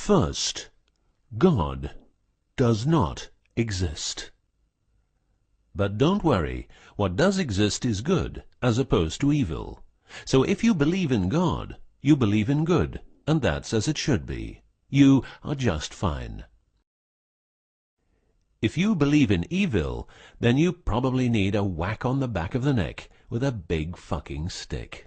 First, God does not exist. But don't worry, what does exist is good, as opposed to evil. So if you believe in God, you believe in good, and that's as it should be. You are just fine. If you believe in evil, then you probably need a whack on the back of the neck with a big fucking stick.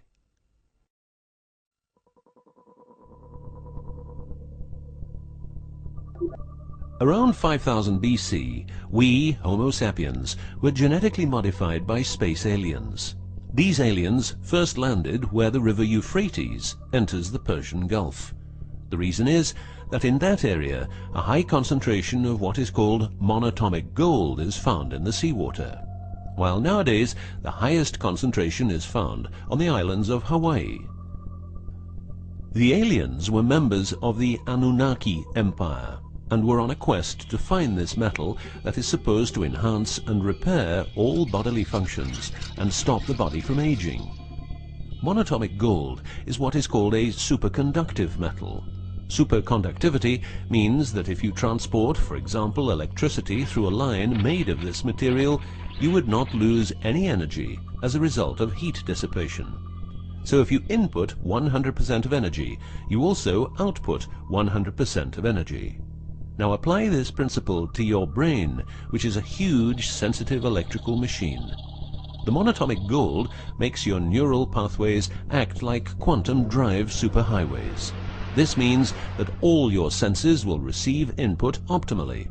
Around 5000 BC, we, Homo sapiens, were genetically modified by space aliens. These aliens first landed where the river Euphrates enters the Persian Gulf. The reason is that in that area, a high concentration of what is called monatomic gold is found in the seawater, while nowadays the highest concentration is found on the islands of Hawaii. The aliens were members of the Annunaki Empire, and were on a quest to find this metal that is supposed to enhance and repair all bodily functions and stop the body from aging. Monatomic gold is what is called a superconductive metal. Superconductivity means that if you transport, for example, electricity through a line made of this material, you would not lose any energy as a result of heat dissipation. So if you input 100% of energy, you also output 100% of energy. Now apply this principle to your brain, which is a huge, sensitive electrical machine. The monatomic gold makes your neural pathways act like quantum drive superhighways. This means that all your senses will receive input optimally.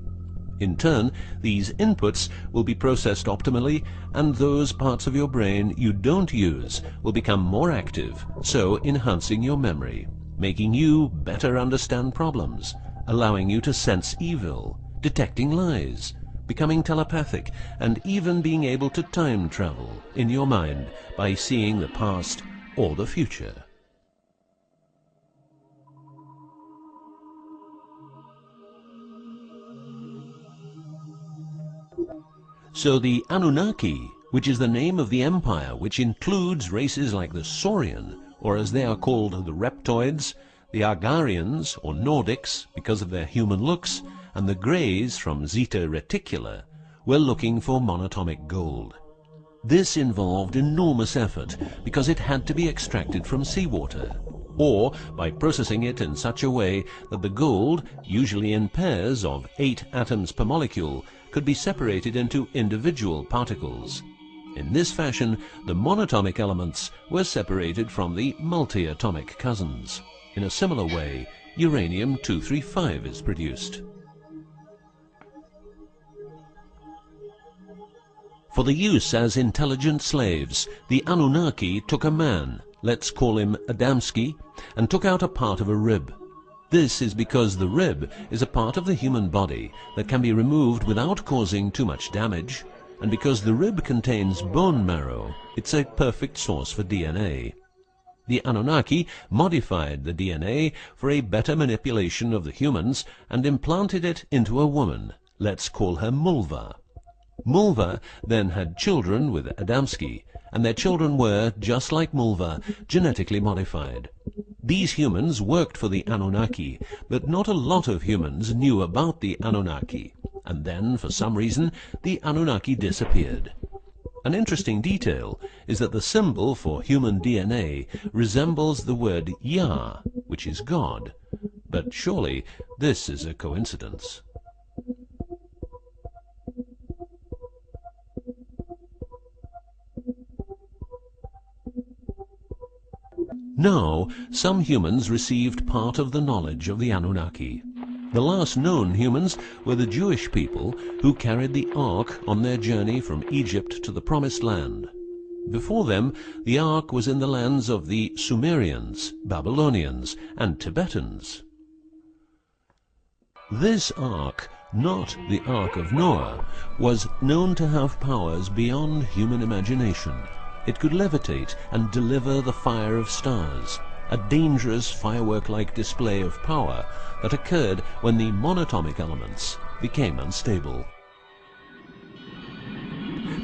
In turn, these inputs will be processed optimally, and those parts of your brain you don't use will become more active, so enhancing your memory, making you better understand problems, allowing you to sense evil, detecting lies, becoming telepathic, and even being able to time travel in your mind by seeing the past or the future. So the Annunaki, which is the name of the empire which includes races like the Saurian, or as they are called the Reptoids, the Argarians, or Nordics, because of their human looks, and the Greys from Zeta Reticula, were looking for monatomic gold. This involved enormous effort because it had to be extracted from seawater, or by processing it in such a way that the gold, usually in pairs of 8 atoms per molecule, could be separated into individual particles. In this fashion, the monatomic elements were separated from the multi-atomic cousins. In a similar way, uranium-235 is produced. For the use as intelligent slaves, the Annunaki took a man, let's call him Adamski, and took out a part of a rib. This is because the rib is a part of the human body that can be removed without causing too much damage, and because the rib contains bone marrow, it's a perfect source for DNA. The Annunaki modified the DNA for a better manipulation of the humans and implanted it into a woman, let's call her Mulva. Mulva then had children with Adamski, and their children were, just like Mulva, genetically modified. These humans worked for the Annunaki, but not a lot of humans knew about the Annunaki, and then, for some reason, the Annunaki disappeared. An interesting detail is that the symbol for human DNA resembles the word Yah, which is God, but surely this is a coincidence. Now, some humans received part of the knowledge of the Annunaki. The last known humans were the Jewish people who carried the Ark on their journey from Egypt to the Promised Land. Before them, the Ark was in the lands of the Sumerians, Babylonians, and Tibetans. This Ark, not the Ark of Noah, was known to have powers beyond human imagination. It could levitate and deliver the fire of stars, a dangerous firework-like display of power that occurred when the monatomic elements became unstable.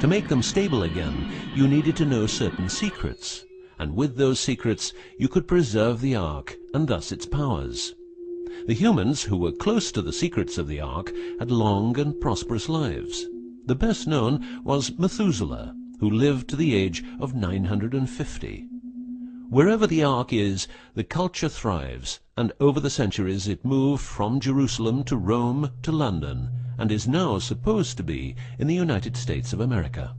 To make them stable again, you needed to know certain secrets, and with those secrets you could preserve the Ark and thus its powers. The humans who were close to the secrets of the Ark had long and prosperous lives. The best known was Methuselah, who lived to the age of 950. Wherever the Ark is, the culture thrives, and over the centuries it moved from Jerusalem to Rome to London, and is now supposed to be in the United States of America.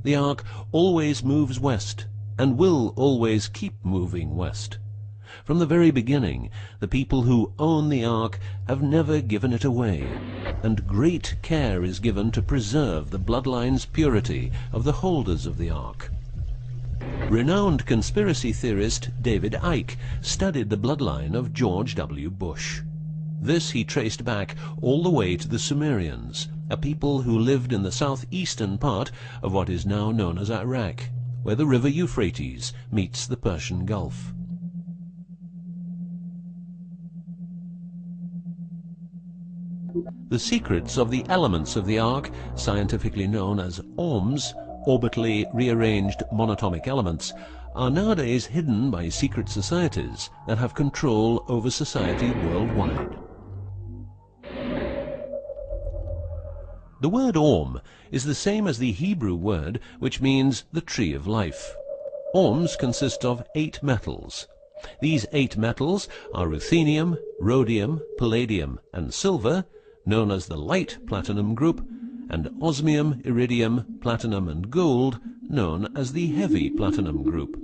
The Ark always moves west, and will always keep moving west. From the very beginning, the people who own the Ark have never given it away, and great care is given to preserve the bloodline's purity of the holders of the Ark. Renowned conspiracy theorist David Icke studied the bloodline of George W. Bush. This he traced back all the way to the Sumerians, a people who lived in the southeastern part of what is now known as Iraq, where the river Euphrates meets the Persian Gulf. The secrets of the elements of the Ark, scientifically known as ORMs, orbitally rearranged monatomic elements, are nowadays hidden by secret societies that have control over society worldwide. The word ORM is the same as the Hebrew word which means the tree of life. ORMs consist of 8 metals. These 8 metals are ruthenium, rhodium, palladium, and silver, known as the light platinum group, and osmium, iridium, platinum, and gold, known as the heavy platinum group.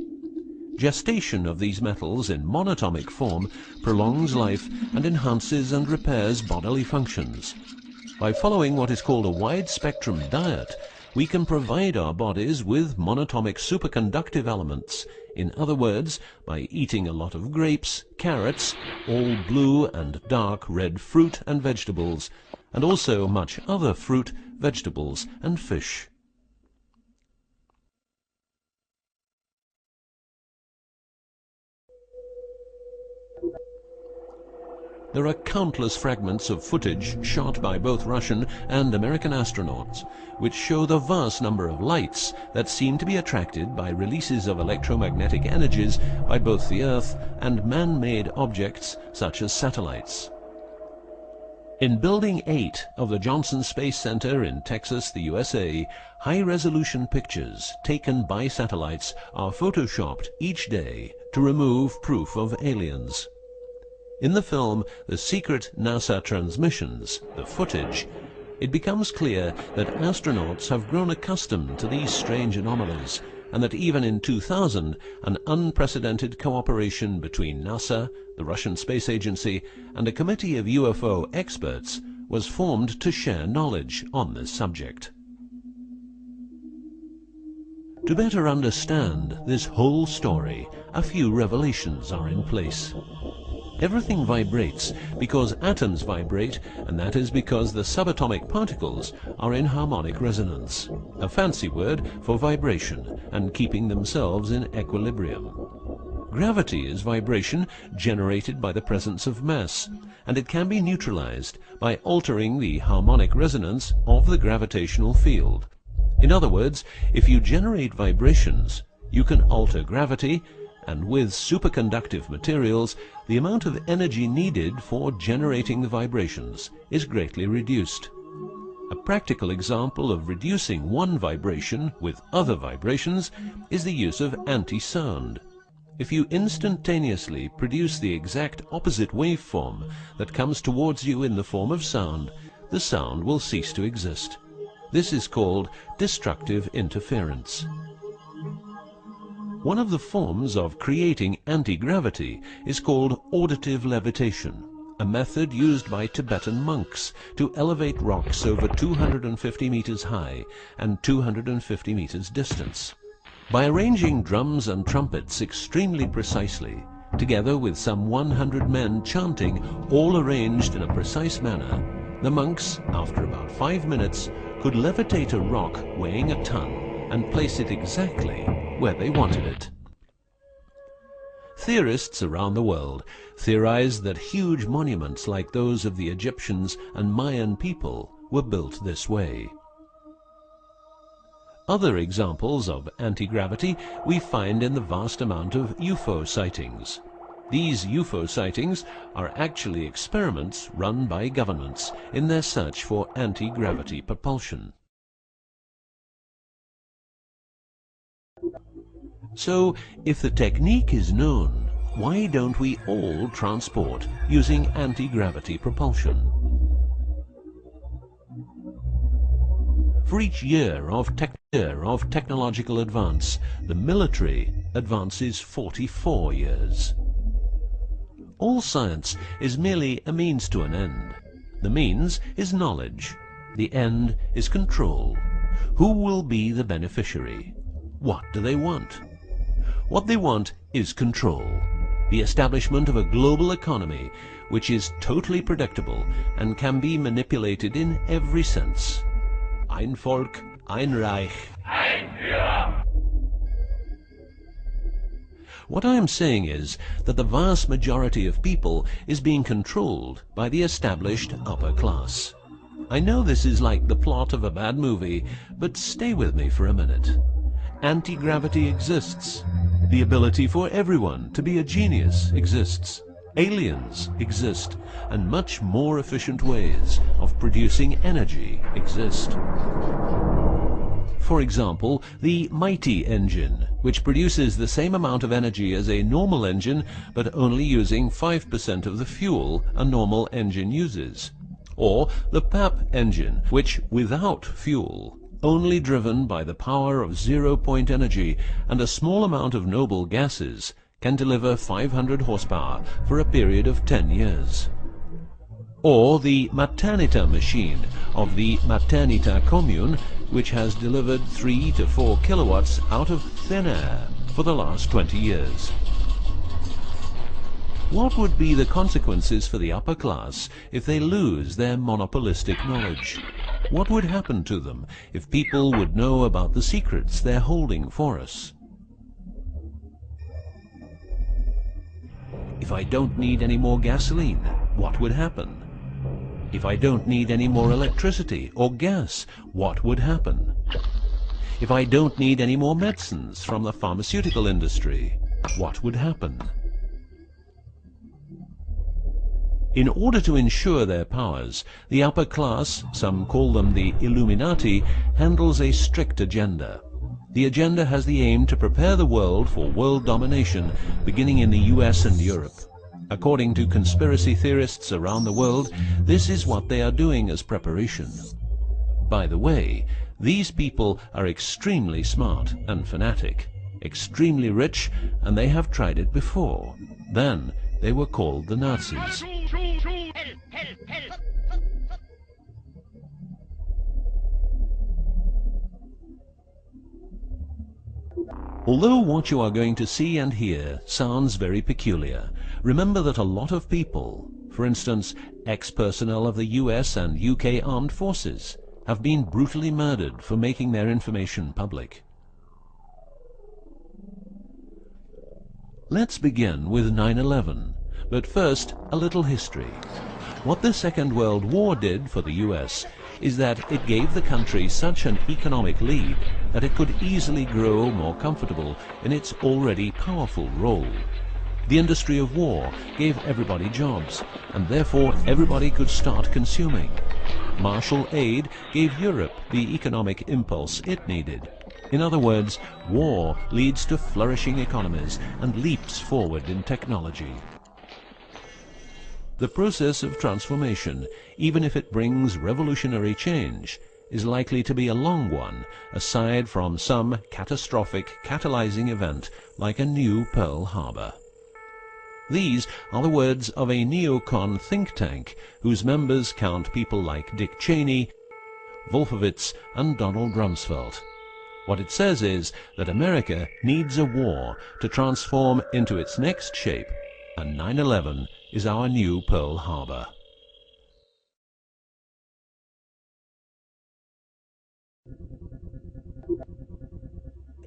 Gestation of these metals in monatomic form prolongs life and enhances and repairs bodily functions. By following what is called a wide-spectrum diet, we can provide our bodies with monatomic superconductive elements. In other words, by eating a lot of grapes, carrots, all blue and dark red fruit and vegetables, and also much other fruit, vegetables, and fish. There are countless fragments of footage shot by both Russian and American astronauts, which show the vast number of lights that seem to be attracted by releases of electromagnetic energies by both the Earth and man-made objects such as satellites. In Building 8 of the Johnson Space Center in Texas, the USA, high-resolution pictures taken by satellites are photoshopped each day to remove proof of aliens. In the film The Secret NASA Transmissions, the footage, it becomes clear that astronauts have grown accustomed to these strange anomalies, and that even in 2000, an unprecedented cooperation between NASA, the Russian Space Agency, and a committee of UFO experts was formed to share knowledge on this subject. To better understand this whole story, a few revelations are in place. Everything vibrates because atoms vibrate, and that is because the subatomic particles are in harmonic resonance, a fancy word for vibration and keeping themselves in equilibrium. Gravity is vibration generated by the presence of mass, and it can be neutralized by altering the harmonic resonance of the gravitational field. In other words, if you generate vibrations, you can alter gravity, and with superconductive materials, the amount of energy needed for generating the vibrations is greatly reduced. A practical example of reducing one vibration with other vibrations is the use of anti-sound. If you instantaneously produce the exact opposite waveform that comes towards you in the form of sound, the sound will cease to exist. This is called destructive interference. One of the forms of creating anti-gravity is called auditive levitation, a method used by Tibetan monks to elevate rocks over 250 meters high and 250 meters distance. By arranging drums and trumpets extremely precisely, together with some 100 men chanting, all arranged in a precise manner, the monks, after about 5 minutes, could levitate a rock weighing a ton and place it exactly where they wanted it. Theorists around the world theorize that huge monuments like those of the Egyptians and Mayan people were built this way. Other examples of anti-gravity we find in the vast amount of UFO sightings. These UFO sightings are actually experiments run by governments in their search for anti-gravity propulsion. So, if the technique is known, why don't we all transport using anti-gravity propulsion? For each year of technological advance, the military advances 44 years. All science is merely a means to an end. The means is knowledge. The end is control. Who will be the beneficiary? What do they want? What they want is control. The establishment of a global economy which is totally predictable and can be manipulated in every sense. Ein Volk, ein Reich, ein Führer. What I am saying is that the vast majority of people is being controlled by the established upper class. I know this is like the plot of a bad movie, but stay with me for a minute. Anti-gravity exists. The ability for everyone to be a genius exists. Aliens exist, and much more efficient ways of producing energy exist. For example, the mighty engine, which produces the same amount of energy as a normal engine, but only using 5% of the fuel a normal engine uses. Or the PAP engine, which without fuel, only driven by the power of zero-point energy and a small amount of noble gases, can deliver 500 horsepower for a period of 10 years. Or the Maternita machine of the Maternita commune, which has delivered 3 to 4 kilowatts out of thin air for the last 20 years. What would be the consequences for the upper class if they lose their monopolistic knowledge? What would happen to them if people would know about the secrets they're holding for us? If I don't need any more gasoline, what would happen? If I don't need any more electricity or gas, what would happen? If I don't need any more medicines from the pharmaceutical industry, what would happen? In order to ensure their powers, the upper class, some call them the Illuminati, handles a strict agenda. The agenda has the aim to prepare the world for world domination, beginning in the US and Europe. According to conspiracy theorists around the world, this is what they are doing as preparation. By the way, these people are extremely smart and fanatic, extremely rich, and they have tried it before. Then they were called the Nazis. Although what you are going to see and hear sounds very peculiar, remember that a lot of people, for instance, ex-personnel of the US and UK armed forces, have been brutally murdered for making their information public. Let's begin with 9/11, but first a little history. What the Second World War did for the US is that it gave the country such an economic lead that it could easily grow more comfortable in its already powerful role. The industry of war gave everybody jobs, and therefore everybody could start consuming. Marshall aid gave Europe the economic impulse it needed. In other words, war leads to flourishing economies and leaps forward in technology. The process of transformation, even if it brings revolutionary change, is likely to be a long one, aside from some catastrophic catalyzing event like a new Pearl Harbor. These are the words of a neocon think tank whose members count people like Dick Cheney, Wolfowitz, and Donald Rumsfeld. What it says is that America needs a war to transform into its next shape, and 9/11 is our new Pearl Harbor.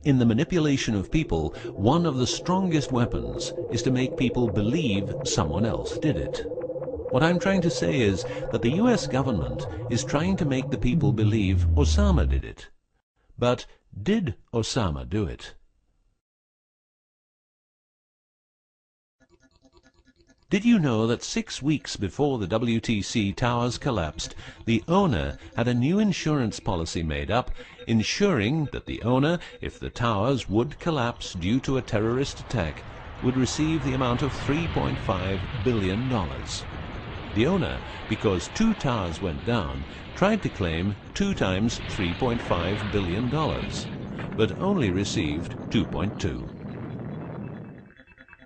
In the manipulation of people, one of the strongest weapons is to make people believe someone else did it. What I'm trying to say is that the US government is trying to make the people believe Osama did it. But did Osama do it? Did you know that 6 weeks before the WTC towers collapsed, the owner had a new insurance policy made up, ensuring that the owner, if the towers would collapse due to a terrorist attack, would receive the amount of $3.5 billion. The owner, because 2 towers went down, tried to claim 2 times $3.5 billion, but only received 2.2.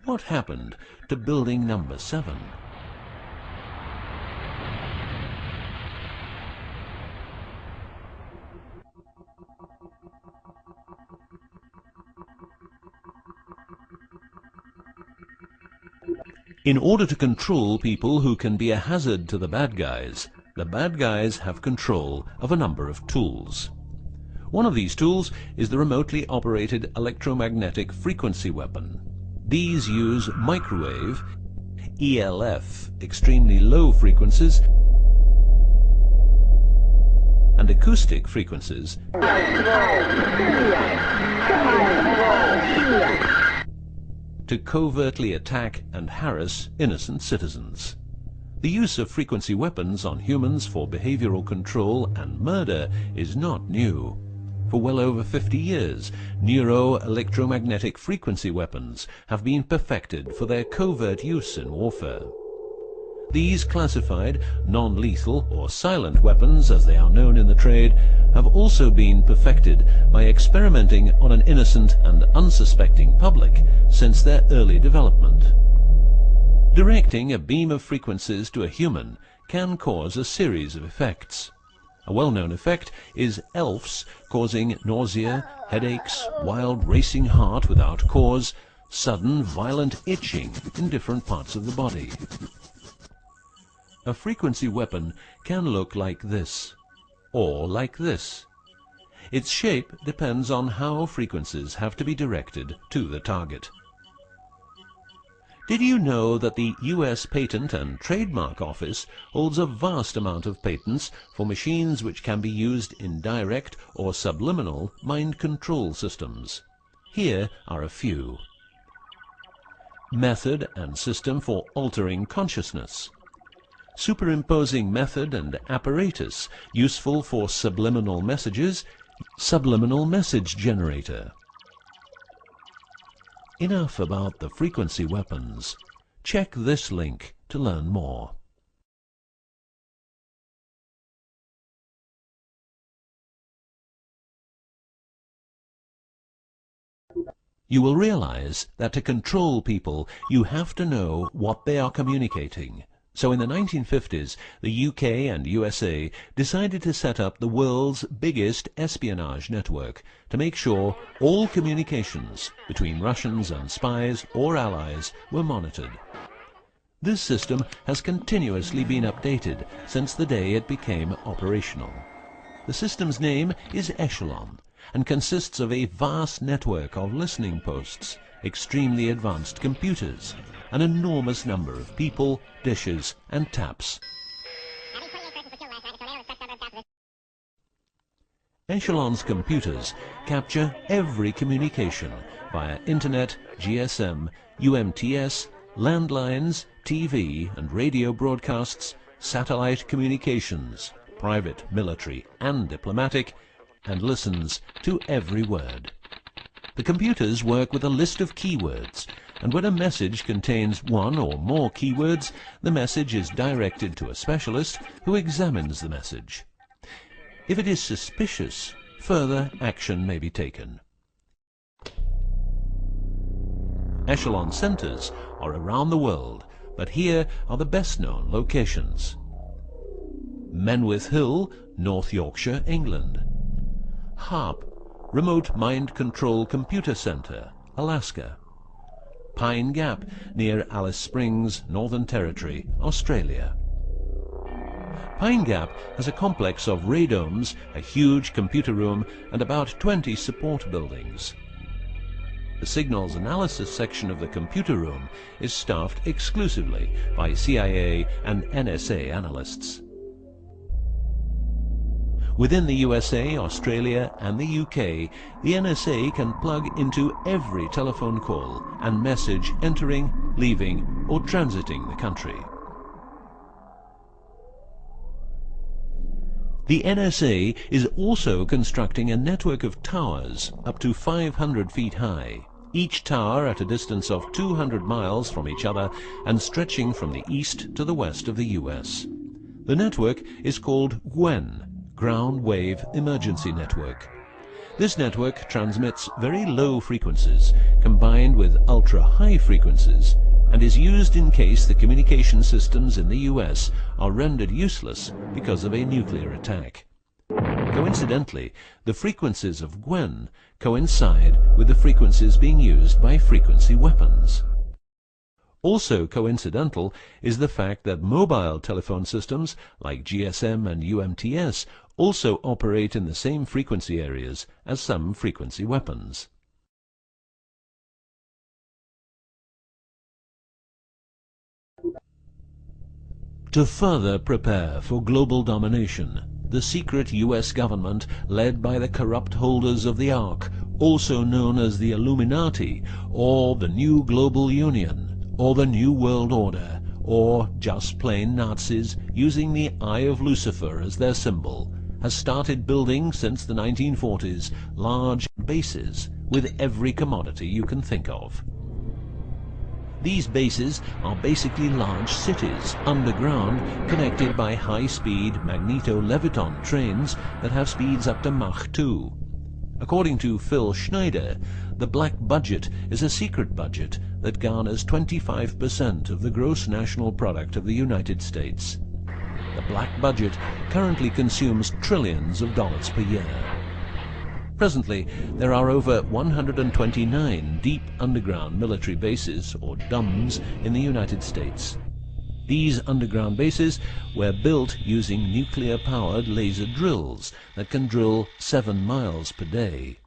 What happened to building number 7? In order to control people who can be a hazard to the bad guys have control of a number of tools. One of these tools is the remotely operated electromagnetic frequency weapon. These use microwave, ELF, extremely low frequencies, and acoustic frequencies to covertly attack and harass innocent citizens. The use of frequency weapons on humans for behavioral control and murder is not new. For well over 50 years, neuro-electromagnetic frequency weapons have been perfected for their covert use in warfare. These classified, non-lethal or silent weapons, as they are known in the trade, have also been perfected by experimenting on an innocent and unsuspecting public since their early development. Directing a beam of frequencies to a human can cause a series of effects. A well-known effect is ELFs, causing nausea, headaches, wild racing heart without cause, sudden violent itching in different parts of the body. A frequency weapon can look like this, or like this. Its shape depends on how frequencies have to be directed to the target. Did you know that the US Patent and Trademark Office holds a vast amount of patents for machines which can be used in direct or subliminal mind control systems? Here are a few. Method and system for altering consciousness. Superimposing method and apparatus useful for subliminal messages, subliminal message generator. Enough about the frequency weapons. Check this link to learn more. You will realize that to control people, you have to know what they are communicating. So in the 1950s, the UK and USA decided to set up the world's biggest espionage network to make sure all communications between Russians and spies or allies were monitored. This system has continuously been updated since the day it became operational. The system's name is Echelon and consists of a vast network of listening posts, extremely advanced computers, an enormous number of people, dishes, and taps. Echelon's computers capture every communication via Internet, GSM, UMTS, landlines, TV and radio broadcasts, satellite communications, private, military, and diplomatic, and listens to every word. The computers work with a list of keywords, and when a message contains one or more keywords, the message is directed to a specialist who examines the message. If it is suspicious, further action may be taken. Echelon centers are around the world, but here are the best-known locations. Menwith Hill, North Yorkshire, England. HARP, Remote Mind Control Computer Center, Alaska. Pine Gap, near Alice Springs, Northern Territory, Australia. Pine Gap has a complex of radomes, a huge computer room, and about 20 support buildings. The signals analysis section of the computer room is staffed exclusively by CIA and NSA analysts. Within the USA, Australia and the UK, the NSA can plug into every telephone call and message entering, leaving or transiting the country. The NSA is also constructing a network of towers up to 500 feet high, each tower at a distance of 200 miles from each other and stretching from the east to the west of the US. The network is called GWEN, Ground Wave Emergency Network. This network transmits very low frequencies combined with ultra-high frequencies and is used in case the communication systems in the US are rendered useless because of a nuclear attack. Coincidentally, the frequencies of GWEN coincide with the frequencies being used by frequency weapons. Also coincidental is the fact that mobile telephone systems like GSM and UMTS also operate in the same frequency areas as some frequency weapons. To further prepare for global domination, the secret US government, led by the corrupt holders of the Ark, also known as the Illuminati, or the New Global Union, or the New World Order, or just plain Nazis using the Eye of Lucifer as their symbol, has started building since the 1940s large bases with every commodity you can think of. These bases are basically large cities underground, connected by high-speed magneto-leviton trains that have speeds up to Mach 2. According to Phil Schneider, the black budget is a secret budget that garners 25% of the gross national product of the United States. The black budget currently consumes trillions of dollars per year. Presently, there are over 129 deep underground military bases, or DUMBs, in the United States. These underground bases were built using nuclear-powered laser drills that can drill 7 miles per day.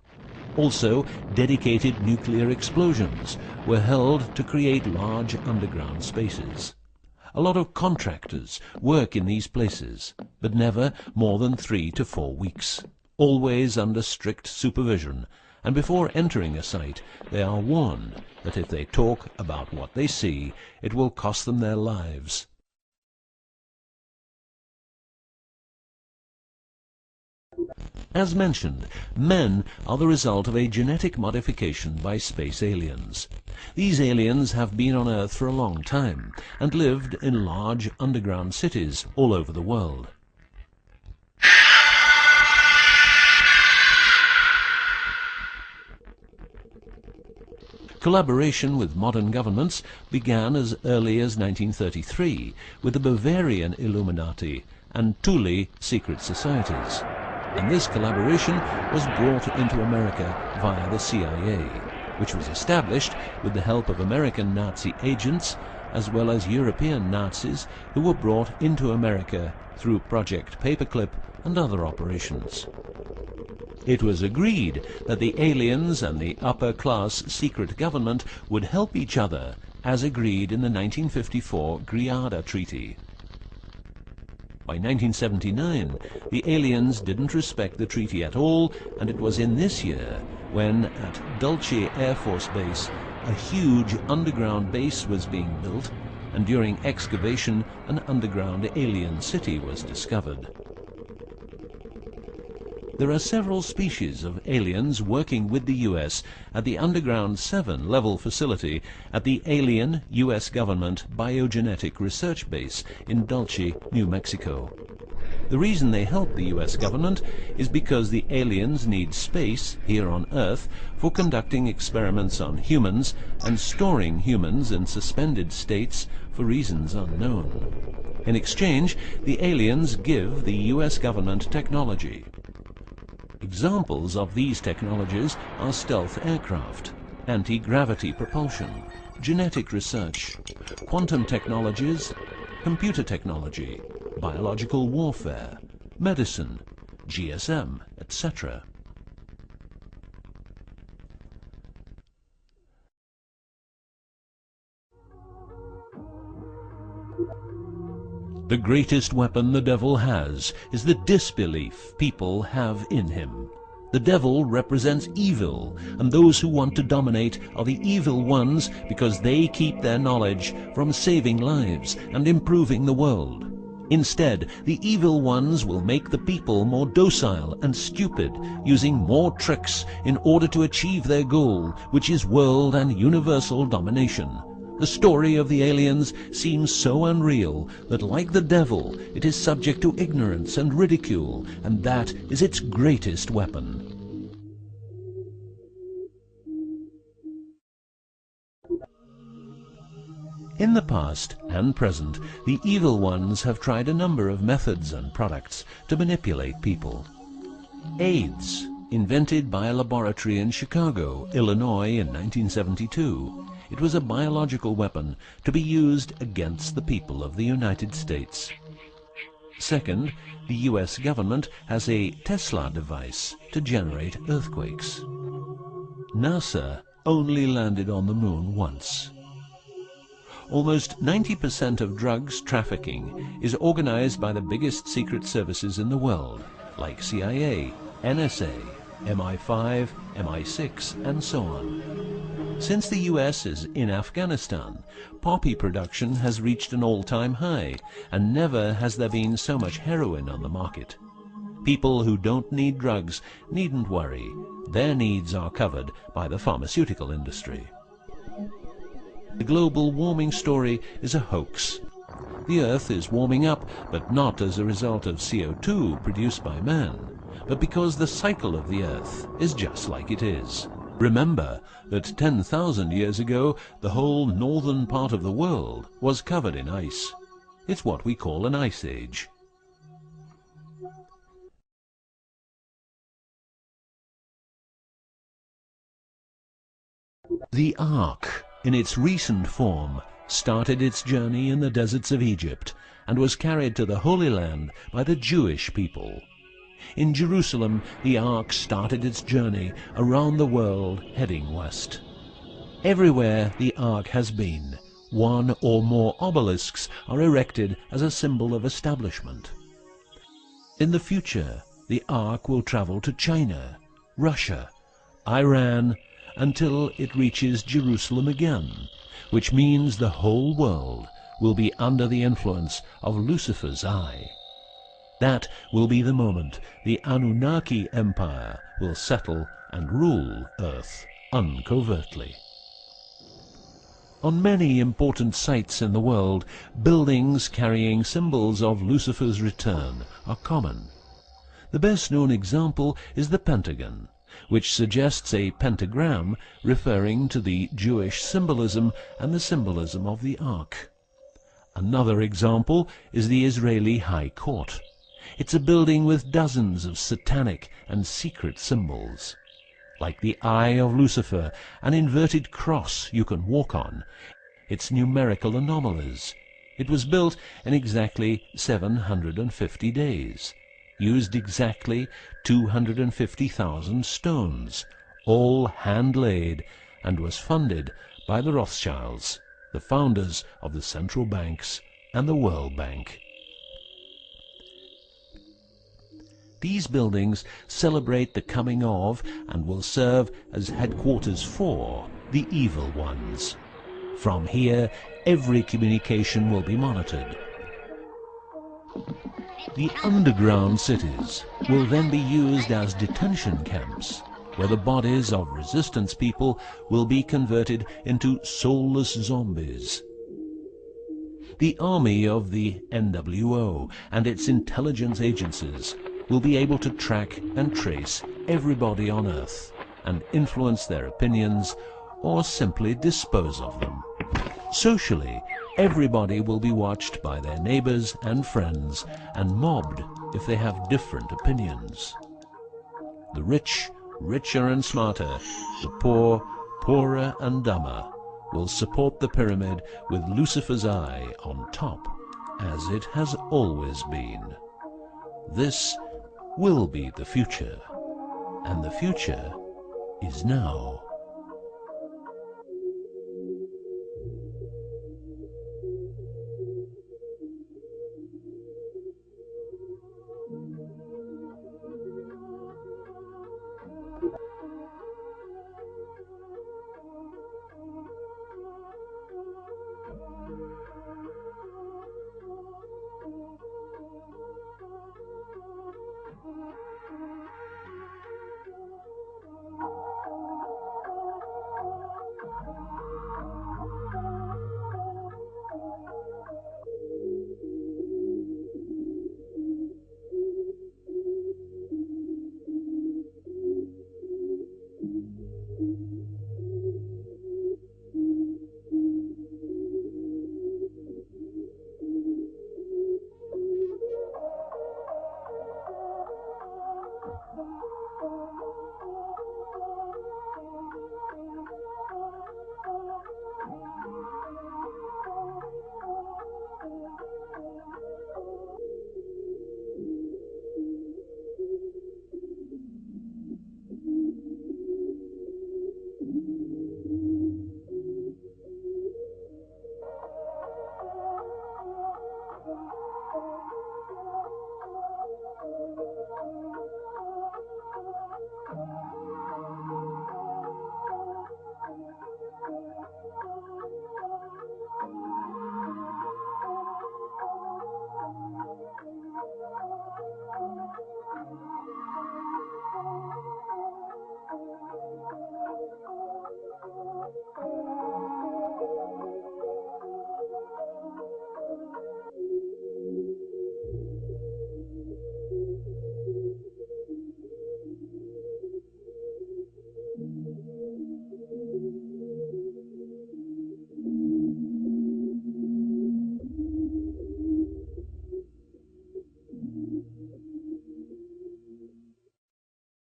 Also, dedicated nuclear explosions were held to create large underground spaces. A lot of contractors work in these places, but never more than 3 to 4 weeks. Always under strict supervision, and before entering a site they are warned that if they talk about what they see, it will cost them their lives. As mentioned, men are the result of a genetic modification by space aliens. These aliens have been on Earth for a long time and lived in large underground cities all over the world. Collaboration with modern governments began as early as 1933 with the Bavarian Illuminati and Thule secret societies, and this collaboration was brought into America via the CIA, which was established with the help of American Nazi agents as well as European Nazis who were brought into America through Project Paperclip and other operations. It was agreed that the aliens and the upper-class secret government would help each other, as agreed in the 1954 Greada Treaty. By 1979, the aliens didn't respect the treaty at all, and it was in this year when, at Dulce Air Force Base, a huge underground base was being built, and during excavation, an underground alien city was discovered. There are several species of aliens working with the US at the Underground 7 level facility at the Alien US Government Biogenetic Research Base in Dulce, New Mexico. The reason they help the US government is because the aliens need space here on Earth for conducting experiments on humans and storing humans in suspended states for reasons unknown. In exchange, the aliens give the US government technology. Examples of these technologies are stealth aircraft, anti-gravity propulsion, genetic research, quantum technologies, computer technology, biological warfare, medicine, GSM, etc. The greatest weapon the devil has is the disbelief people have in him. The devil represents evil, and those who want to dominate are the evil ones because they keep their knowledge from saving lives and improving the world. Instead, the evil ones will make the people more docile and stupid, using more tricks in order to achieve their goal, which is world and universal domination. The story of the aliens seems so unreal that, like the devil, it is subject to ignorance and ridicule, and that is its greatest weapon. In the past and present, the evil ones have tried a number of methods and products to manipulate people. AIDS, invented by a laboratory in Chicago, Illinois in 1972. It was a biological weapon to be used against the people of the United States. Second, the US government has a Tesla device to generate earthquakes. NASA only landed on the moon once. Almost 90% of drugs trafficking is organized by the biggest secret services in the world, like CIA, NSA, MI5, MI6, and so on. Since the US is in Afghanistan, poppy production has reached an all-time high, and never has there been so much heroin on the market. People who don't need drugs needn't worry. Their needs are covered by the pharmaceutical industry. The global warming story is a hoax. The Earth is warming up, but not as a result of CO2 produced by man, but because the cycle of the Earth is just like it is. Remember that 10,000 years ago, the whole northern part of the world was covered in ice. It's what we call an ice age. The Ark, in its recent form, started its journey in the deserts of Egypt and was carried to the Holy Land by the Jewish people. In Jerusalem, the Ark started its journey around the world, heading west. Everywhere the Ark has been, one or more obelisks are erected as a symbol of establishment. In the future, the Ark will travel to China, Russia, Iran, until it reaches Jerusalem again, which means the whole world will be under the influence of Lucifer's eye. That will be the moment the Annunaki Empire will settle and rule Earth uncovertly. On many important sites in the world, buildings carrying symbols of Lucifer's return are common. The best-known example is the Pentagon, which suggests a pentagram referring to the Jewish symbolism and the symbolism of the Ark. Another example is the Israeli High Court. It's a building with dozens of satanic and secret symbols. Like the eye of Lucifer, an inverted cross you can walk on. Its numerical anomalies. It was built in exactly 750 days. Used exactly 250,000 stones, all hand-laid, and was funded by the Rothschilds, the founders of the central banks and the World Bank. These buildings celebrate the coming of and will serve as headquarters for the evil ones. From here, every communication will be monitored. The underground cities will then be used as detention camps, where the bodies of resistance people will be converted into soulless zombies. The army of the NWO and its intelligence agencies will be able to track and trace everybody on Earth and influence their opinions or simply dispose of them. Socially, everybody will be watched by their neighbors and friends and mobbed if they have different opinions. The rich, richer and smarter, the poor, poorer and dumber, will support the pyramid with Lucifer's eye on top, as it has always been. This will be the future, and the future is now.